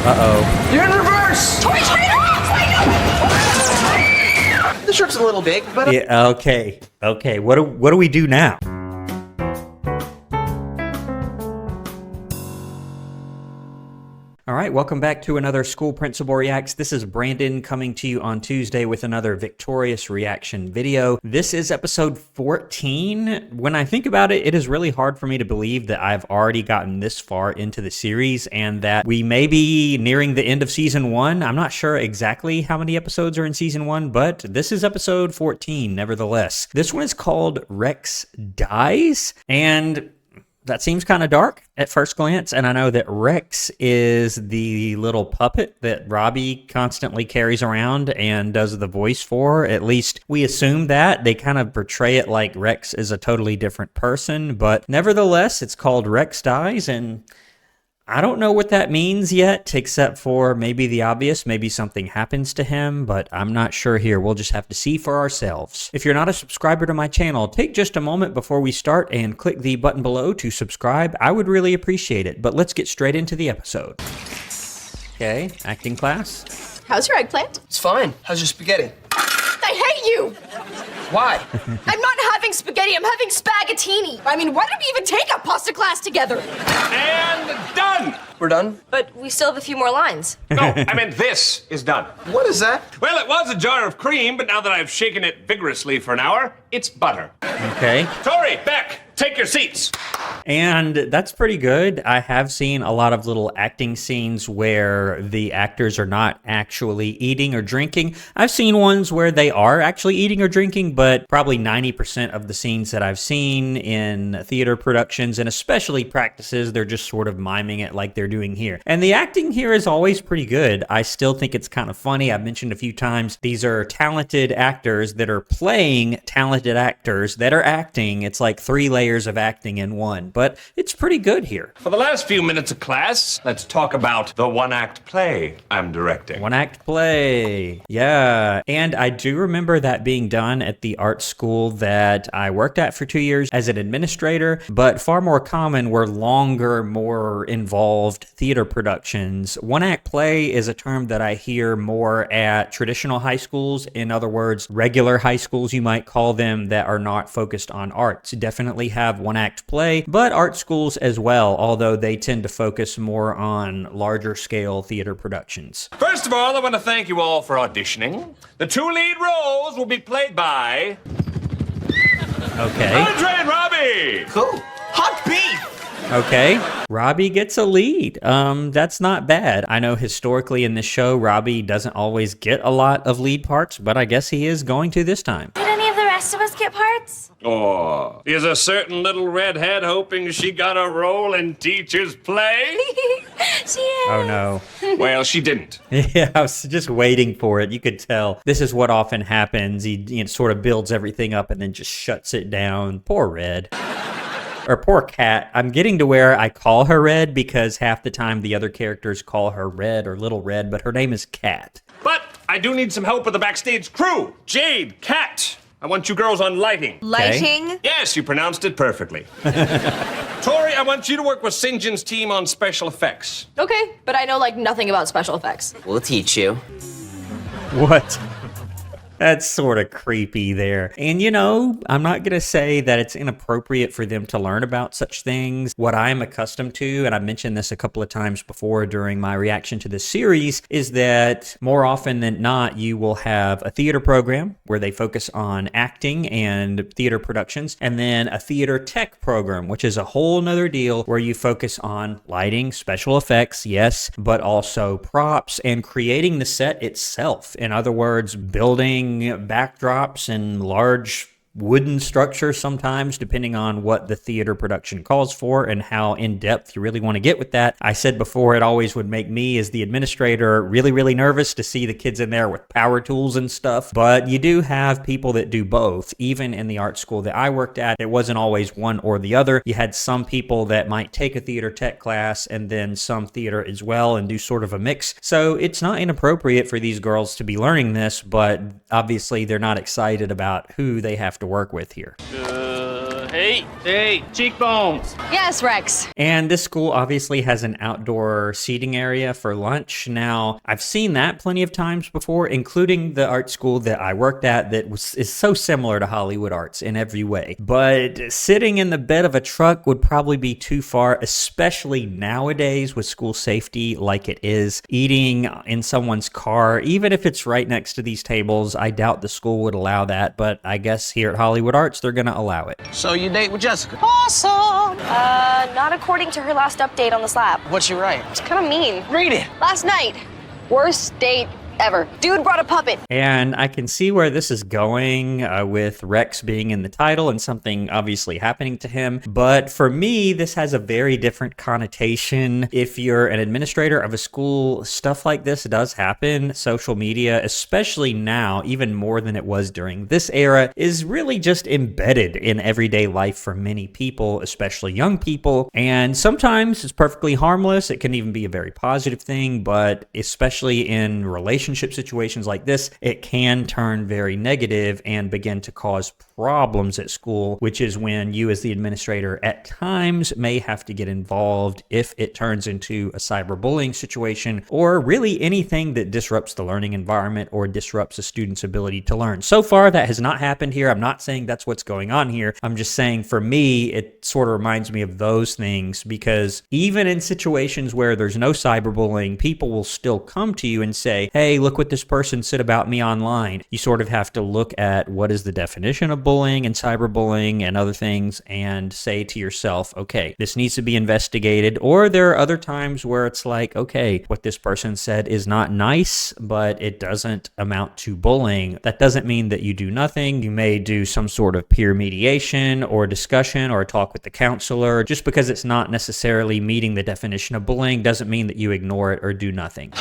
Uh-oh. You're in reverse! Tori, turn it off! The shirt's a little big, but... Yeah, okay. Okay, what do we do now? All right, welcome back to another School Principal Reacts. This is Brandon coming to you on Tuesday with another Victorious reaction video. This is episode 14. When I think about it, it is really hard for me to believe that I've already gotten this far into the series and that we may be nearing the end of season 1. I'm not sure exactly how many episodes are in season 1, but this is episode 14 nevertheless. This one is called Rex Dies, and that seems kind of dark at first glance, and I know that Rex is the little puppet that Robbie constantly carries around and does the voice for. At least we assume that. They kind of portray it like Rex is a totally different person, but nevertheless, it's called Rex Dies, and I don't know what that means yet, except for maybe the obvious, maybe something happens to him, but I'm not sure here. We'll just have to see for ourselves. If you're not a subscriber to my channel, take just a moment before we start and click the button below to subscribe. I would really appreciate it, but let's get straight into the episode. Okay, acting class. How's your eggplant? It's fine. How's your spaghetti? I hate you! Why? I'm not having spaghetti, I'm having spaghettini. I mean, why did we even take a pasta class together? And done! We're done? But we still have a few more lines. No, I meant this is done. What is that? Well, it was a jar of cream, but now that I've shaken it vigorously for an hour, it's butter. Okay. Tori, Beck, take your seats. And that's pretty good. I have seen a lot of little acting scenes where the actors are not actually eating or drinking. I've seen ones where they are actually eating or drinking, but probably 90% of the scenes that I've seen in theater productions, and especially practices, they're just sort of miming it like they're doing here. And the acting here is always pretty good. I still think it's kind of funny. I've mentioned a few times, these are talented actors that are playing talented actors that are acting. It's like 3 layers of acting in one, but it's pretty good here. For the last few minutes of class, let's talk about the one-act play I'm directing. One-act play. Yeah. And I do remember that being done at the art school that I worked at for 2 years as an administrator, but far more common were longer, more involved theater productions. One-act play is a term that I hear more at traditional high schools. In other words, regular high schools, you might call them, that are not focused on arts. Definitely have one-act play, but art schools as well, although they tend to focus more on larger scale theater productions. First of all, I want to thank you all for auditioning. The 2 lead roles will be played by... Okay. Andre and Robbie! Cool. Hot beef! Okay, Robbie gets a lead. That's not bad. I know historically in this show, Robbie doesn't always get a lot of lead parts, but I guess he is going to this time. Did any of the rest of us get parts? Oh, is a certain little redhead hoping she got a role in Teacher's Play? She is. Oh no. Well, she didn't. Yeah, I was just waiting for it. You could tell. This is what often happens. He sort of builds everything up and then just shuts it down. Poor Red. Or poor Cat. I'm getting to where I call her Red because half the time the other characters call her Red or Little Red, but her name is Cat. But I do need some help with the backstage crew. Jade, Kat, I want you girls on lighting. Lighting? Yes, you pronounced it perfectly. Tori, I want you to work with St. John's team on special effects. Okay, but I know like nothing about special effects. We'll teach you. What? That's sort of creepy there. And you know, I'm not going to say that it's inappropriate for them to learn about such things. What I'm accustomed to, and I mentioned this a couple of times before during my reaction to this series, is that more often than not, you will have a theater program where they focus on acting and theater productions, and then a theater tech program, which is a whole nother deal where you focus on lighting, special effects, yes, but also props and creating the set itself. In other words, building backdrops and large wooden structure sometimes, depending on what the theater production calls for and how in-depth you really want to get with that. I said before, it always would make me as the administrator really, really nervous to see the kids in there with power tools and stuff, but you do have people that do both. Even in the art school that I worked at, it wasn't always one or the other. You had some people that might take a theater tech class and then some theater as well and do sort of a mix. So it's not inappropriate for these girls to be learning this, but obviously they're not excited about who they have to work with here. Hey, cheekbones. Yes, Rex. And this school obviously has an outdoor seating area for lunch. Now, I've seen that plenty of times before, including the art school that I worked at that is so similar to Hollywood Arts in every way. But sitting in the bed of a truck would probably be too far, especially nowadays with school safety like it is. Eating in someone's car, even if it's right next to these tables, I doubt the school would allow that, but I guess here at Hollywood Arts, they're gonna allow it. So you date with Jessica? Awesome! Not according to her last update on the slab. What's she write? It's kind of mean. Read it. Last night, worst date ever. Dude brought a puppet. And I can see where this is going with Rex being in the title and something obviously happening to him. But for me, this has a very different connotation. If you're an administrator of a school, stuff like this does happen. Social media, especially now, even more than it was during this era, is really just embedded in everyday life for many people, especially young people. And sometimes it's perfectly harmless. It can even be a very positive thing, but especially in relationship situations like this, it can turn very negative and begin to cause problems at school, which is when you as the administrator at times may have to get involved if it turns into a cyberbullying situation or really anything that disrupts the learning environment or disrupts a student's ability to learn. So far, that has not happened here. I'm not saying that's what's going on here. I'm just saying for me, it sort of reminds me of those things because even in situations where there's no cyberbullying, people will still come to you and say, hey, look what this person said about me online. You sort of have to look at what is the definition of bullying and cyberbullying and other things and say to yourself, okay, this needs to be investigated. Or there are other times where it's like, okay, what this person said is not nice, but it doesn't amount to bullying. That doesn't mean that you do nothing. You may do some sort of peer mediation or discussion or talk with the counselor. Just because it's not necessarily meeting the definition of bullying doesn't mean that you ignore it or do nothing.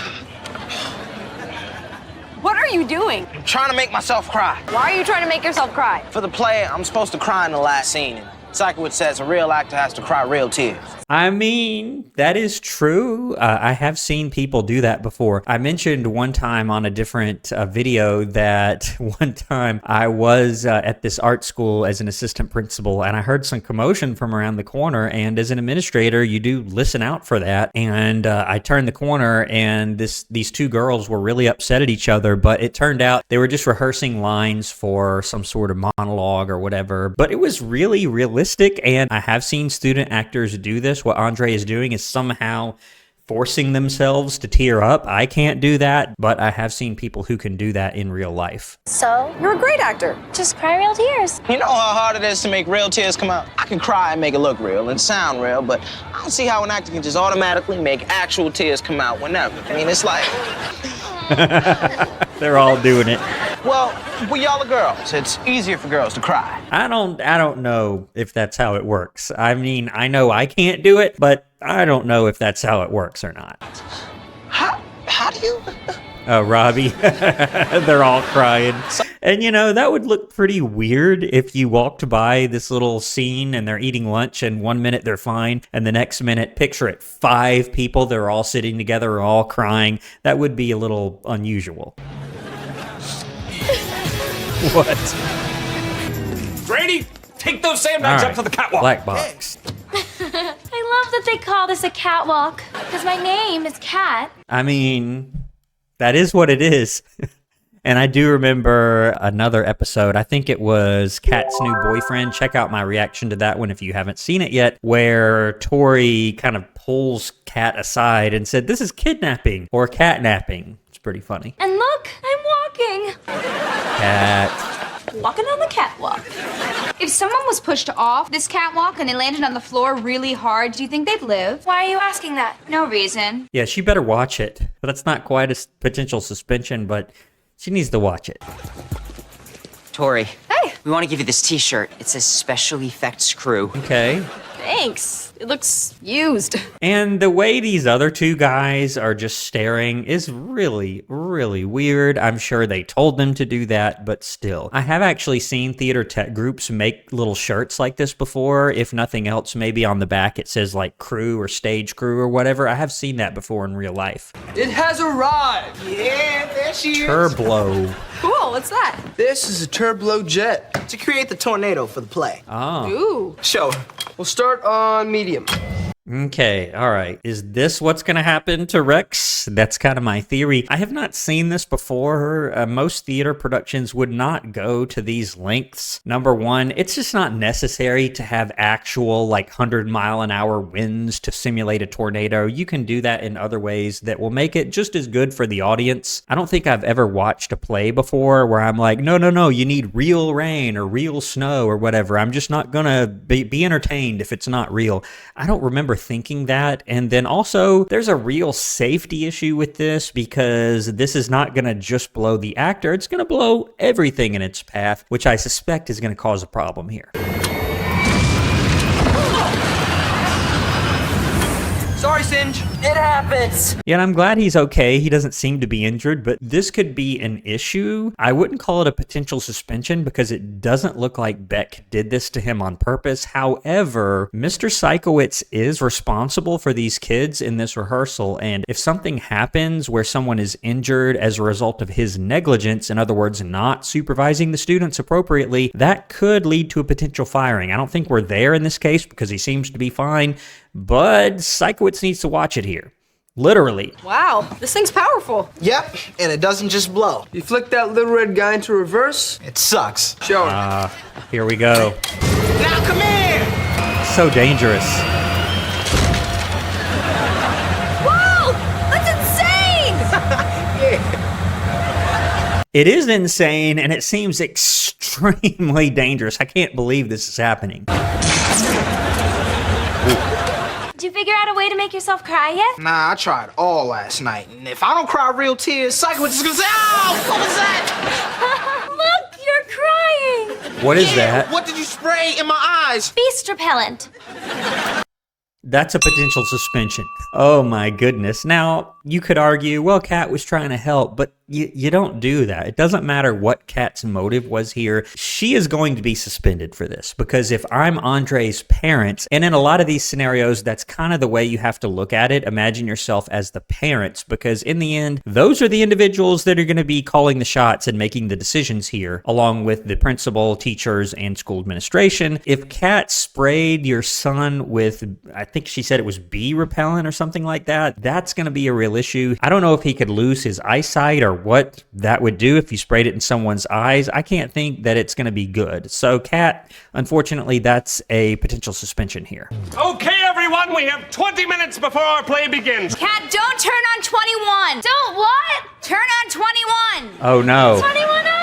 What are you doing? I'm trying to make myself cry. Why are you trying to make yourself cry? For the play, I'm supposed to cry in the last scene. And Psychowitz says a real actor has to cry real tears. I mean, that is true. I have seen people do that before. I mentioned one time on a different video that one time I was at this art school as an assistant principal and I heard some commotion from around the corner, and as an administrator, you do listen out for that. And I turned the corner and these two girls were really upset at each other, but it turned out they were just rehearsing lines for some sort of monologue or whatever. But it was really realistic, and I have seen student actors do this. What Andre is doing is somehow forcing themselves to tear up. I can't do that, but I have seen people who can do that in real life. So, you're a great actor. Just cry real tears. You know how hard it is to make real tears come out? I can cry and make it look real and sound real, but I don't see how an actor can just automatically make actual tears come out whenever. I mean, it's like... They're all doing it. Well, y'all are girls. It's easier for girls to cry. I don't know if that's how it works. I mean, I know I can't do it, but I don't know if that's how it works or not. How do you... Oh, Robbie. They're all crying. And you know, that would look pretty weird if you walked by this little scene and they're eating lunch and 1 minute they're fine and the next minute, picture it, 5 people, they're all sitting together, all crying. That would be a little unusual. What? Grady, take those sandbags up to the catwalk. Black box. I love that they call this a catwalk, because my name is Cat. I mean, that is what it is. And I do remember another episode, I think it was Kat's New Boyfriend. Check out my reaction to that one if you haven't seen it yet, where Tori kind of pulls Kat aside and said, this is kidnapping or catnapping. It's pretty funny. And look, I'm walking. Cat. Walking on the catwalk. If someone was pushed off this catwalk and they landed on the floor really hard, do you think they'd live? Why are you asking that? No reason. Yeah, she better watch it. That's not quite a potential suspension, but she needs to watch it. Tori. Hey. We want to give you this t-shirt. It says Special Effects Crew. Okay. Thanks. It looks used. And the way these other two guys are just staring is really, really weird. I'm sure they told them to do that, but still. I have actually seen theater tech groups make little shirts like this before. If nothing else, maybe on the back it says like crew or stage crew or whatever. I have seen that before in real life. It has arrived. Yeah, there she is. Turblo. Cool. cool. What's that? This is a turbojet. To create the tornado for the play. Oh. Ooh. Show. We'll start on medium. Okay, all right. Is this what's going to happen to Rex? That's kind of my theory. I have not seen this before. Most theater productions would not go to these lengths. Number one, it's just not necessary to have actual 100-mile-an-hour winds to simulate a tornado. You can do that in other ways that will make it just as good for the audience. I don't think I've ever watched a play before where I'm like, no, you need real rain or real snow or whatever. I'm just not going to be entertained if it's not real. I don't remember thinking that. And then also there's a real safety issue with this because this is not going to just blow the actor. It's going to blow everything in its path, which I suspect is going to cause a problem here. Sorry, Singe. It happens. Yeah, and I'm glad he's okay. He doesn't seem to be injured, but this could be an issue. I wouldn't call it a potential suspension because it doesn't look like Beck did this to him on purpose. However, Mr. Sikowitz is responsible for these kids in this rehearsal, and if something happens where someone is injured as a result of his negligence, in other words, not supervising the students appropriately, that could lead to a potential firing. I don't think we're there in this case because he seems to be fine, but Sikowitz needs to watch it here. Literally. Wow, this thing's powerful. Yep, and it doesn't just blow. You flick that little red guy into reverse. It sucks. Show him. Here we go. Now come here! So dangerous. Whoa! That's insane! It is insane, and it seems extremely dangerous. I can't believe this is happening. Did you figure out a way to make yourself cry yet? Nah, I tried all last night, and if I don't cry real tears, Sikowitz is gonna say, "Oh, what was that?" Look, you're crying. What is that? What did you spray in my eyes? Beast repellent. That's a potential suspension. Oh my goodness. Now, you could argue, well, Kat was trying to help, but you don't do that. It doesn't matter what Kat's motive was here. She is going to be suspended for this because if I'm Andre's parents, and in a lot of these scenarios, that's kind of the way you have to look at it. Imagine yourself as the parents because in the end, those are the individuals that are going to be calling the shots and making the decisions here, along with the principal, teachers, and school administration. If Kat sprayed your son with, I think she said it was bee repellent or something like that, that's going to be a real issue. I don't know if he could lose his eyesight or what that would do if you sprayed it in someone's eyes. I can't think that it's going to be good. So, Kat, unfortunately, that's a potential suspension here. Okay, everyone, we have 20 minutes before our play begins. Cat, don't turn on 21. Don't what? Turn on 21. Oh, no. 21 on.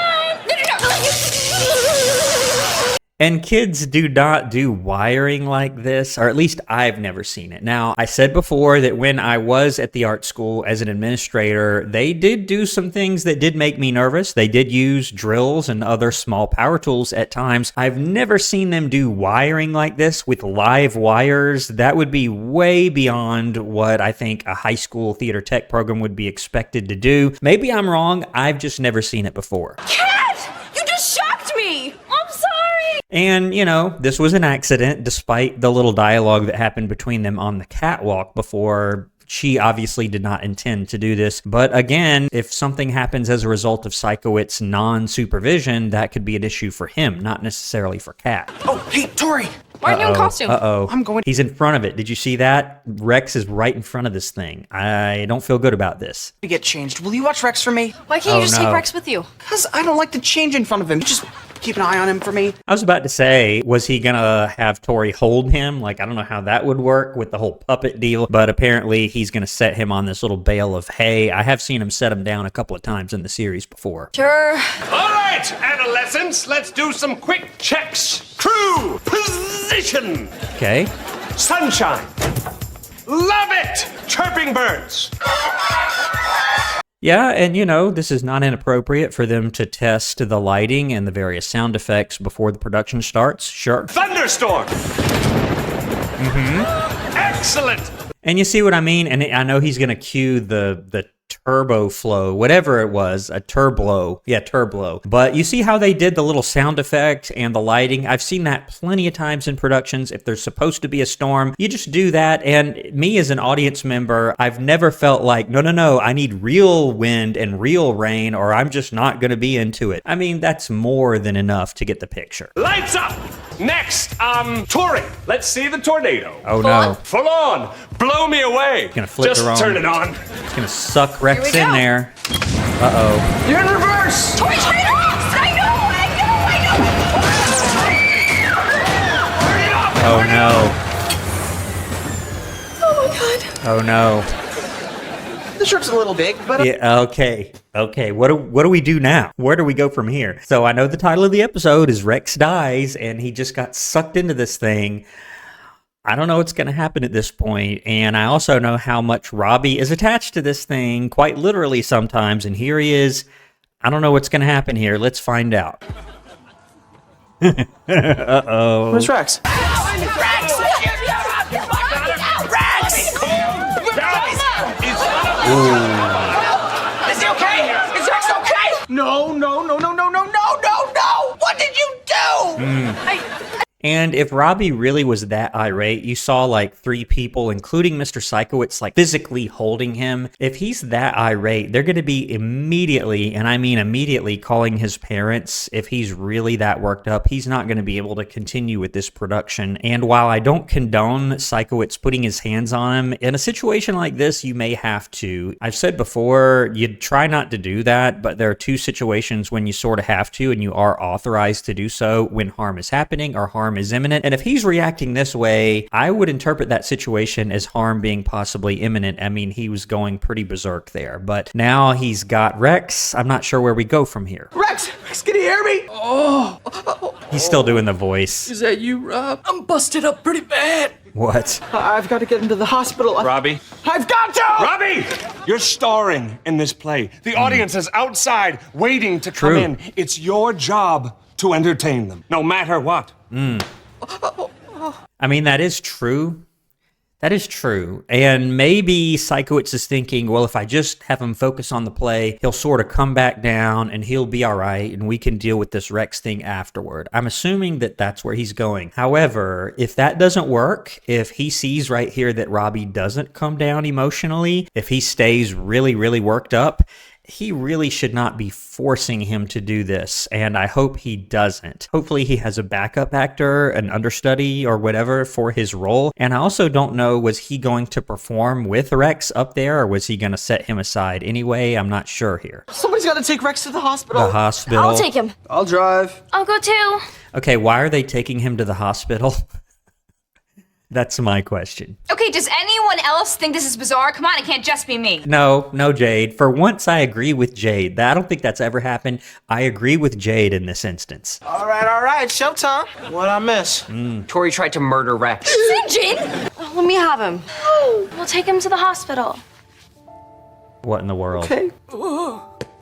And kids do not do wiring like this, or at least I've never seen it. Now, I said before that when I was at the art school as an administrator, they did do some things that did make me nervous. They did use drills and other small power tools at times. I've never seen them do wiring like this with live wires. That would be way beyond what I think a high school theater tech program would be expected to do. Maybe I'm wrong. I've just never seen it before. Cat! You just shocked me! I'm sorry. And, you know, this was an accident despite the little dialogue that happened between them on the catwalk before. She obviously did not intend to do this. But again, if something happens as a result of Sikowitz's non-supervision, that could be an issue for him, not necessarily for Kat. Oh, hey, Tori! Why aren't you in costume? Uh-oh. I'm going- He's in front of it. Did you see that? Rex is right in front of this thing. I don't feel good about this. To get changed. Will you watch Rex for me? Why can't you just no. take Rex with you? Because I don't like to change in front of him. Just keep an eye on him for me. I was about to say, was he gonna have Tori hold him? Like, I don't know how that would work with the whole puppet deal, but apparently he's gonna set him on this little bale of hay. I have seen him set him down a couple of times in the series before. Sure. All right, adolescents, let's do some quick checks. Crew, position. Okay. Sunshine. Love it. Chirping birds. Yeah, and you know, this is not inappropriate for them to test the lighting and the various sound effects before the production starts. Sure. Thunderstorm. Excellent. And you see what I mean? And I know he's going to cue the turbo flow, whatever it was, a turblo. Yeah, turblo. But you see how they did the little sound effect and the lighting? I've seen that plenty of times in productions. If there's supposed to be a storm, you just do that. And me as an audience member, I've never felt like, no, I need real wind and real rain or I'm just not going to be into it. I mean, that's more than enough to get the picture. Lights up! Next, Tori, let's see the tornado. Oh no. Full on! Blow me away! Gonna flip Just her on. turn it on. It's gonna suck Rex Here in we go. there. Uh-oh. You're in reverse! Tori, turn it off! I know! Oh no. Oh my god. Oh no. The shirt's a little big, but Yeah, okay. What do we do now? Where do we go from here? So I know the title of the episode is Rex Dies, and he just got sucked into this thing. I don't know what's going to happen at this point, and I also know how much Robbie is attached to this thing, quite literally sometimes, and here he is. I don't know what's going to happen here. Let's find out. Uh-oh. where's Rex? Is he okay? Is Rex okay? No! What did you do? And if Robbie really was that irate, you saw like 3 people, including Mr. Sikowitz, like physically holding him. If he's that irate, they're going to be immediately, and I mean immediately, calling his parents. If he's really that worked up, he's not going to be able to continue with this production. And while I don't condone Sikowitz putting his hands on him, in a situation like this, you may have to. I've said before, you'd try not to do that, but there are 2 situations when you sort of have to, and you are authorized to do so when harm is happening or harm is imminent. And if he's reacting this way, I would interpret that situation as harm being possibly imminent. I mean, he was going pretty berserk there, but now he's got Rex. I'm not sure where we go from here. Rex, can you hear me? He's still doing the voice. Is that you, Rob? I'm busted up pretty bad. What? I've got to get him to the hospital. Robbie? I've got to! Robbie! You're starring in this play. The audience is outside waiting to come True. in. It's your job to entertain them, no matter what. I mean, that is true. That is true. And maybe Sikowitz is thinking, well, if I just have him focus on the play, he'll sort of come back down and he'll be all right and we can deal with this Rex thing afterward. I'm assuming that that's where he's going. However, if that doesn't work, if he sees right here that Robbie doesn't come down emotionally, if he stays really, really worked up, he really should not be forcing him to do this, and I hope he doesn't. Hopefully he has a backup actor, an understudy, or whatever for his role. And I also don't know, was he going to perform with Rex up there, or was he going to set him aside anyway? I'm not sure here. Somebody's got to take Rex to the hospital. The hospital. I'll take him. I'll drive. I'll go too. Okay, why are they taking him to the hospital? That's my question. Okay, does anyone else think this is bizarre? Come on, it can't just be me. No, Jade. For once, I agree with Jade. I don't think that's ever happened. I agree with Jade in this instance. All right, showtime. What'd I miss? Tori tried to murder Rex. Jin! Let me have him. We'll take him to the hospital. What in the world? Okay,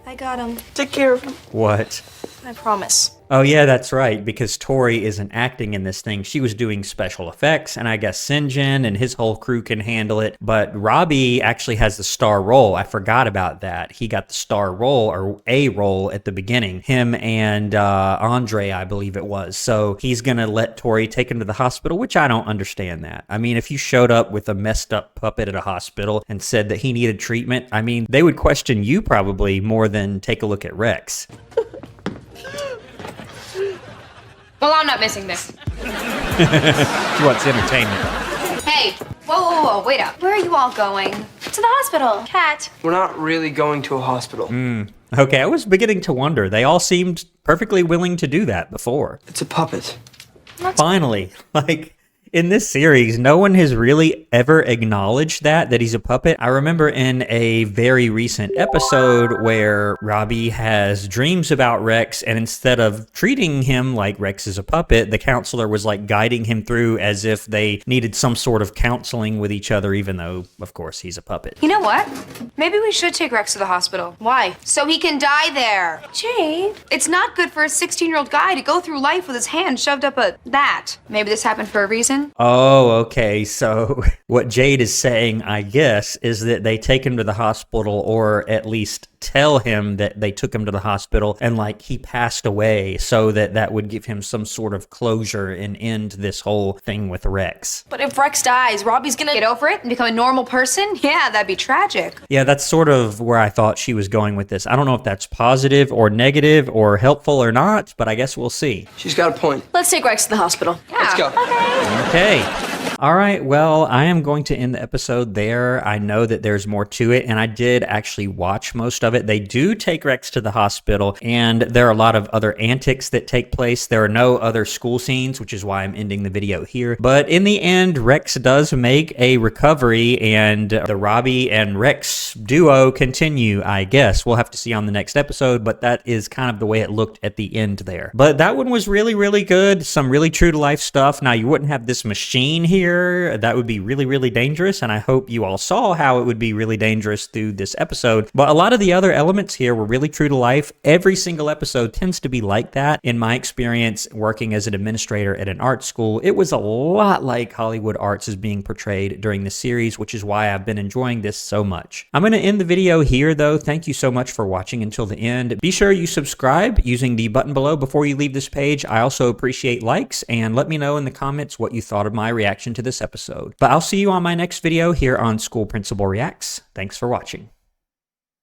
I got him. take care of him. What? I promise. Oh, yeah, that's right, because Tori isn't acting in this thing. She was doing special effects, and I guess Sinjin and his whole crew can handle it. But Robbie actually has the star role. I forgot about that. He got the star role, or a role at the beginning. Him and Andre, I believe it was. So he's going to let Tori take him to the hospital, which I don't understand that. I mean, if you showed up with a messed up puppet at a hospital and said that he needed treatment, I mean, they would question you probably more than take a look at Rex. Well, I'm not missing this. She wants entertainment. Hey, whoa, wait up. Where are you all going? To the hospital. Cat. We're not really going to a hospital. Okay, I was beginning to wonder. They all seemed perfectly willing to do that before. It's a puppet. Finally, like, in this series, no one has really ever acknowledged that he's a puppet. I remember in a very recent episode where Robbie has dreams about Rex, and instead of treating him like Rex is a puppet, the counselor was like guiding him through as if they needed some sort of counseling with each other, even though, of course, he's a puppet. You know what? Maybe we should take Rex to the hospital. Why? So he can die there. Jade. It's not good for a 16-year-old guy to go through life with his hand shoved up that. Maybe this happened for a reason. Oh, okay. So what Jade is saying, I guess, is that they take him to the hospital, or at least tell him that they took him to the hospital and like he passed away, so that would give him some sort of closure and end this whole thing with Rex. But if Rex dies, Robbie's gonna Get over it and become a normal person? Yeah, that'd be tragic. Yeah, that's sort of where I thought she was going with this. I don't know if that's positive or negative or helpful or not, but I guess we'll see. She's got a point. Let's take Rex to the hospital. Yeah. Let's go. Okay. All right, well, I am going to end the episode there. I know that there's more to it, and I did actually watch most of it. They do take Rex to the hospital, and there are a lot of other antics that take place. There are no other school scenes, which is why I'm ending the video here. But in the end, Rex does make a recovery, and the Robbie and Rex duo continue, I guess. We'll have to see on the next episode, but that is kind of the way it looked at the end there. But that one was really, really good. Some really true-to-life stuff. Now, you wouldn't have this machine here. That would be really, really dangerous, and I hope you all saw how it would be really dangerous through this episode. But a lot of the other elements here were really true to life. Every single episode tends to be like that. In my experience working as an administrator at an art school, it was a lot like Hollywood Arts is being portrayed during the series, which is why I've been enjoying this so much. I'm going to end the video here, though. Thank you so much for watching until the end. Be sure you subscribe using the button below before you leave this page. I also appreciate likes, and let me know in the comments what you thought of my reaction to this episode. But I'll see you on my next video here on School Principal Reacts. Thanks for watching.